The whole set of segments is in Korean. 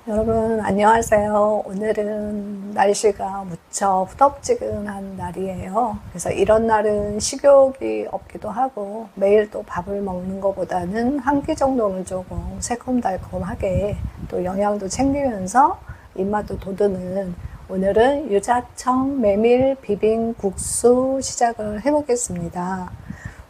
여러분 안녕하세요. 오늘은 날씨가 무척 후덥지근한 날이에요. 그래서 이런 날은 식욕이 없기도 하고 매일 또 밥을 먹는 것보다는 한 끼 정도는 조금 새콤달콤하게 또 영양도 챙기면서 입맛도 돋우는 오늘은 유자청 메밀 비빔국수 시작을 해보겠습니다.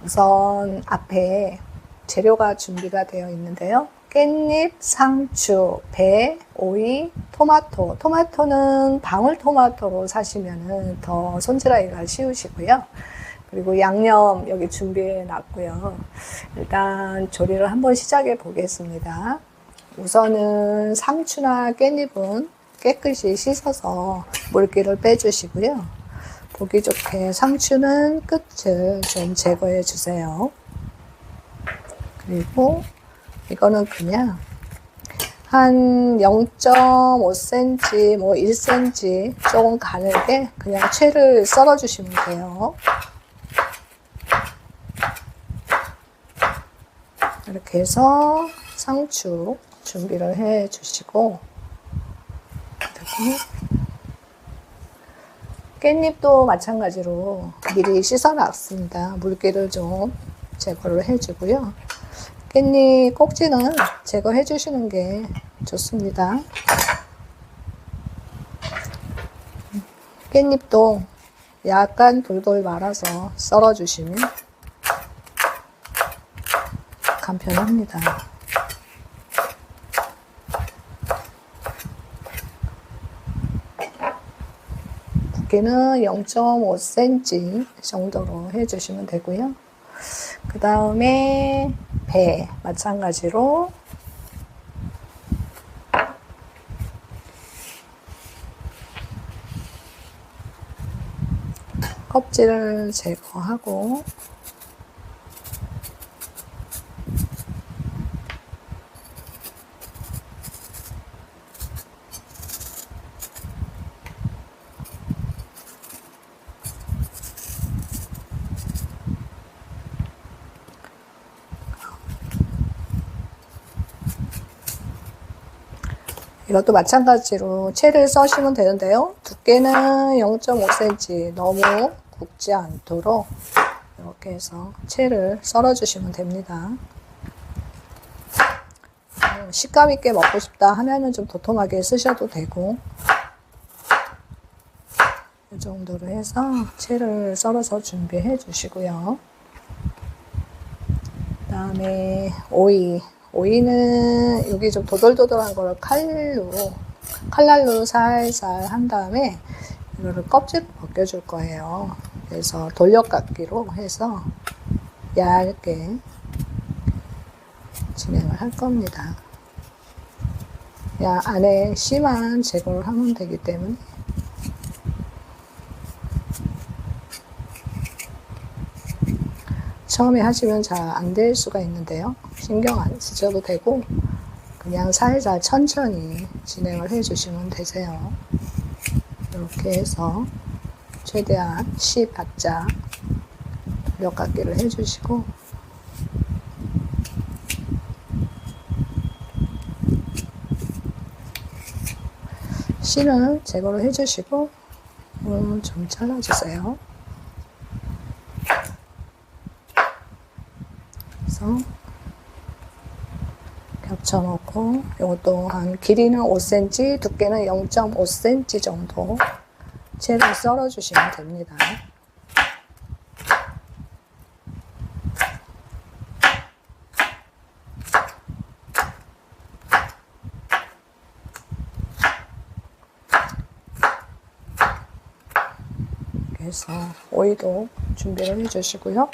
우선 앞에 재료가 준비가 되어 있는데요. 깻잎, 상추, 배, 오이, 토마토. 토마토는 방울토마토로 사시면 더 손질하기가 쉬우시고요. 그리고 양념 여기 준비해 놨고요. 일단 조리를 한번 시작해 보겠습니다. 우선은 상추나 깻잎은 깨끗이 씻어서 물기를 빼주시고요. 보기 좋게 상추는 끝을 좀 제거해 주세요. 그리고 이거는 그냥 한 0.5cm, 뭐 1cm 조금 가늘게 그냥 채를 썰어 주시면 돼요. 이렇게 해서 상추 준비를 해 주시고, 그리고 깻잎도 마찬가지로 미리 씻어 놨습니다. 물기를 좀 제거를 해 주고요. 깻잎 꼭지는 제거해 주시는 게 좋습니다. 깻잎도 약간 돌돌 말아서 썰어 주시면 간편합니다. 굵기는 0.5cm 정도로 해주시면 되고요. 그 다음에 배 마찬가지로 껍질을 제거하고 이것도 마찬가지로 채를 써시면 되는데요. 두께는 0.5cm 너무 굵지 않도록 이렇게 해서 채를 썰어 주시면 됩니다. 식감 있게 먹고 싶다 하면은 좀 도톰하게 쓰셔도 되고, 이 정도로 해서 채를 썰어서 준비해 주시고요. 그 다음에 오이는 여기 좀 도돌도돌한 걸 칼날로 살살 한 다음에 이거를 껍질을 벗겨줄 거예요. 그래서 돌려깎기로 해서 얇게 진행을 할 겁니다. 안에 씨만 제거를 하면 되기 때문에 처음에 하시면 잘 안 될 수가 있는데요. 신경 안 쓰셔도 되고 그냥 살살 천천히 진행을 해주시면 되세요. 이렇게 해서 최대한 씨 바짝 돌려깎기를 해주시고, 씨는 제거를 해주시고 좀 잘라주세요. 그래서 겹쳐놓고 이것도 한 길이는 5cm, 두께는 0.5cm 정도 채를 썰어 주시면 됩니다. 그래서 오이도 준비를 해주시고요.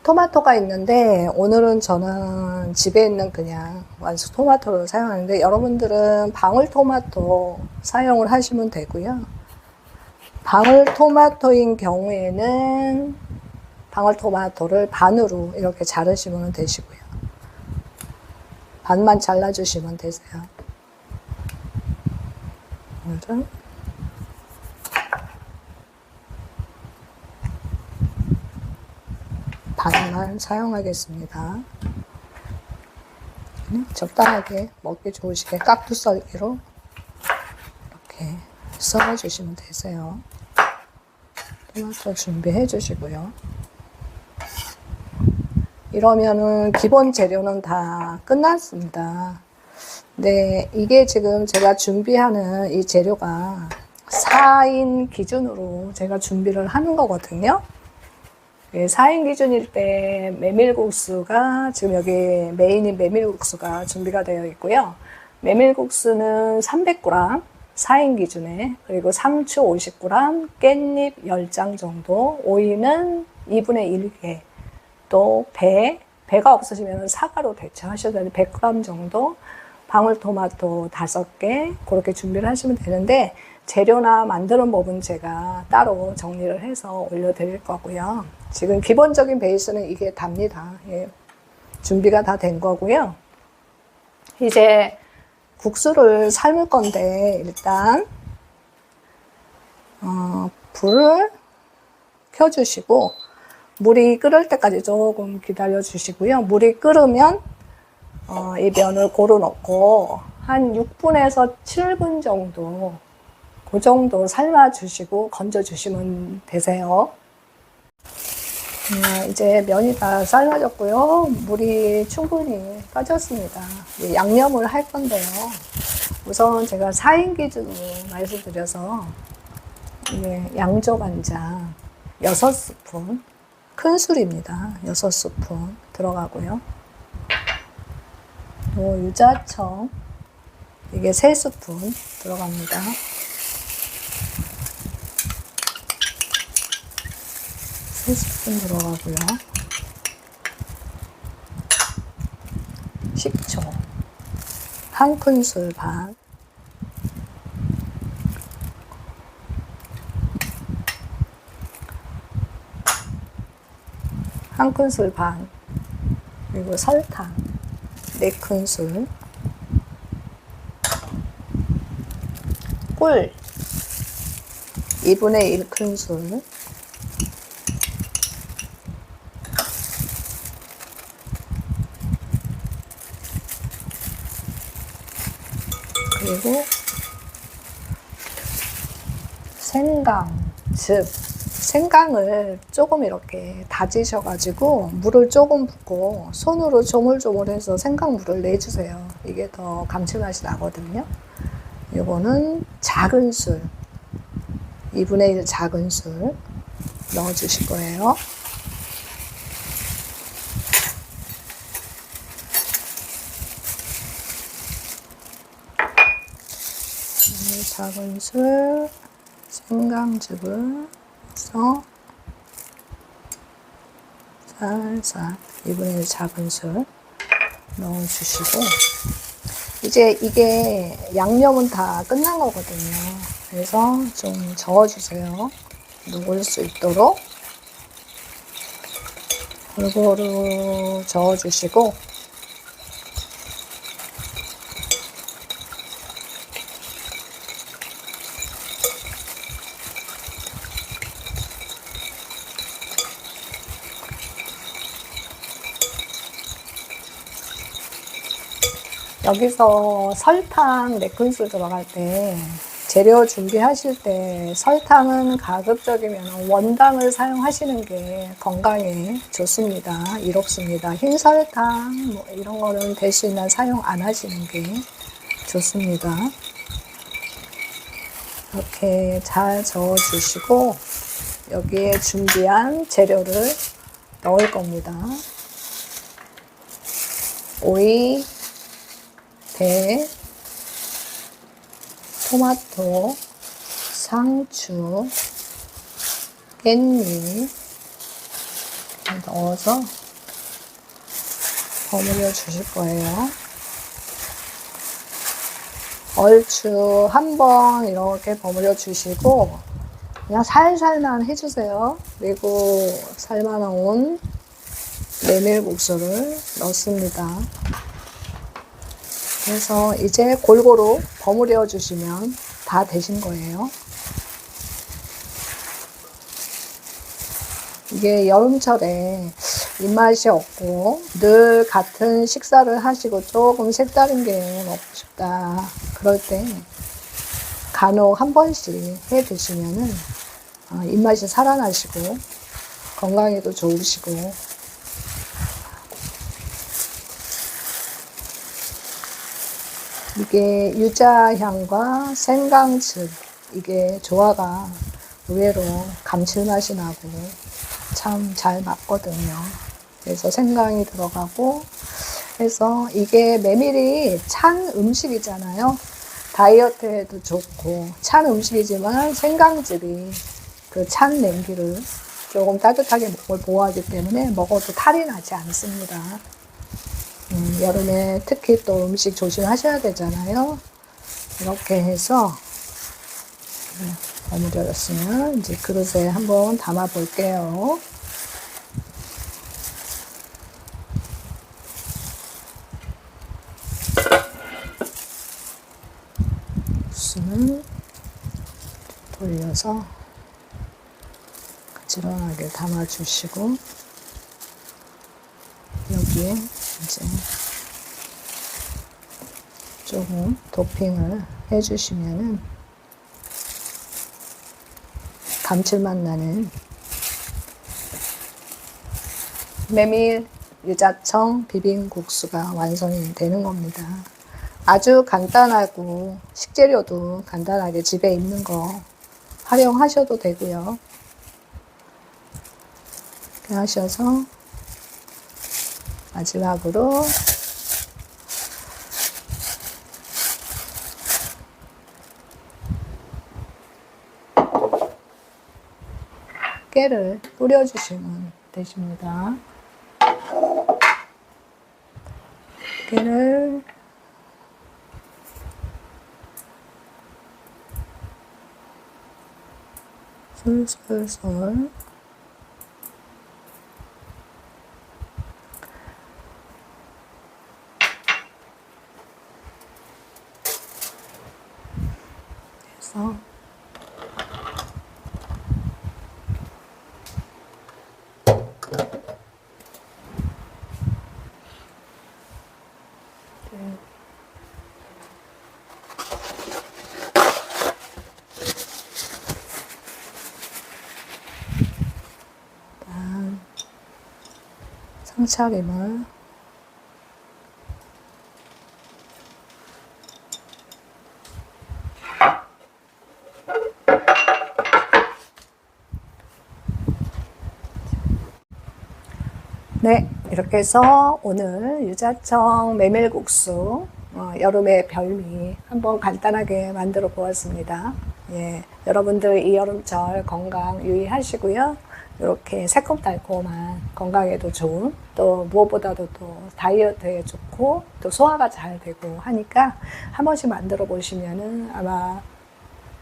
토마토가 있는데 오늘은 저는 집에 있는 그냥 완숙 토마토를 사용하는데 여러분들은 방울토마토 사용을 하시면 되고요. 방울토마토인 경우에는 방울토마토를 반으로 이렇게 자르시면 되시고요. 반만 잘라주시면 되세요. 오늘은 반만 사용하겠습니다. 거거든요. 적당하게 먹기 좋으시게 깍두 썰기로 이렇게 썰어 주시면 되세요. 토마토 준비해 주시고요. 이러면은 기본 재료는 다 끝났습니다. 네, 이게 지금 제가 준비하는 이 재료가 4인 기준으로 제가 준비를 하는 거거든요. 4인 기준일 때 메밀국수가 지금 여기 메인인 메밀국수가 준비가 되어 있고요. 메밀국수는 300g 4인 기준에, 그리고 상추 50g, 깻잎 10장 정도, 오이는 2분의 1개, 또 배가 없으시면 사과로 대체하셔도 되는 100g 정도, 방울토마토 5개, 그렇게 준비를 하시면 되는데, 재료나 만드는 법은 제가 따로 정리를 해서 올려드릴 거고요. 지금 기본적인 베이스는 이게 답니다. 예. 준비가 다 된 거고요. 이제 국수를 삶을 건데, 일단 불을 켜주시고 물이 끓을 때까지 조금 기다려 주시고요. 물이 끓으면 이 면을 고루 넣고 한 6분에서 7분 정도, 그 정도 삶아 주시고 건져 주시면 되세요. 이제 면이 다 삶아졌고요. 물이 충분히 빠졌습니다. 양념을 할 건데요. 우선 제가 4인 기준으로 말씀드려서 양조간장 6스푼, 큰 술입니다. 6스푼 들어가고요. 또 유자청 이게 3스푼 들어갑니다. 스푼 들어가고요. 식초 1큰술 반, 그리고 설탕 4큰술, 꿀 2분의 1큰술, 그리고 생강을 조금 이렇게 다지셔가지고 물을 조금 붓고 손으로 조물조물해서 생강물을 내주세요. 이게 더 감칠맛이 나거든요. 이거는 작은 술, 2분의 1 작은 술 넣어주실 거예요. 작은 술 생강즙을 해서 살살 2분의 1 작은 술 넣어주시고, 이제 이게 양념은 다 끝난 거거든요. 그래서 좀 저어주세요. 녹을 수 있도록 골고루 저어주시고, 여기서 설탕 4큰술 들어갈 때, 재료 준비하실 때 설탕은 가급적이면 원당을 사용하시는 게 건강에 좋습니다. 이롭습니다. 흰 설탕 이런 거는 대신에 사용 안 하시는 게 좋습니다. 이렇게 잘 저어 주시고 여기에 준비한 재료를 넣을 겁니다. 오이, 배, 토마토, 상추, 깻잎 넣어서 버무려 주실 거예요. 얼추 한번 이렇게 버무려 주시고 그냥 살살만 해주세요. 그리고 삶아놓은 메밀국수를 넣습니다. 그래서 이제 골고루 버무려 주시면 다 되신 거예요. 이게 여름철에 입맛이 없고 늘 같은 식사를 하시고 조금 색다른 게 먹고 싶다. 그럴 때 간혹 한 번씩 해 드시면은 입맛이 살아나시고 건강에도 좋으시고, 이게 유자향과 생강즙, 이게 조화가 의외로 감칠맛이 나고 참 잘 맞거든요. 그래서 생강이 들어가고 해서 이게 메밀이 찬 음식이잖아요. 다이어트에도 좋고 찬 음식이지만 생강즙이 그 찬 냉기를 조금 따뜻하게 목을 보호하기 때문에 먹어도 탈이 나지 않습니다. 여름에 특히 또 음식 조심하셔야 되잖아요. 이렇게 해서 버무려졌으면 이제 그릇에 한번 담아 볼게요. 국수는 돌려서 가지런하게 담아 주시고, 여기에 이제 조금 도핑을 해주시면은 감칠맛 나는 메밀 유자청 비빔국수가 완성이 되는 겁니다. 아주 간단하고 식재료도 간단하게 집에 있는 거 활용하셔도 되고요. 이렇게 하셔서 마지막으로 깨를 뿌려주시면 되십니다. 깨를 솔솔솔 해서 상차림을 네, 이렇게 해서 오늘 유자청 메밀국수 여름의 별미 한번 간단하게 만들어 보았습니다. 예, 여러분들 이 여름철 건강 유의하시고요. 이렇게 새콤달콤한 건강에도 좋은, 또 무엇보다도 또 다이어트에 좋고 또 소화가 잘 되고 하니까 한 번씩 만들어 보시면은 아마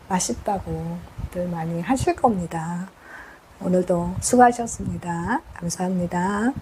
맛있다고들 많이 하실 겁니다. 오늘도 수고하셨습니다. 감사합니다.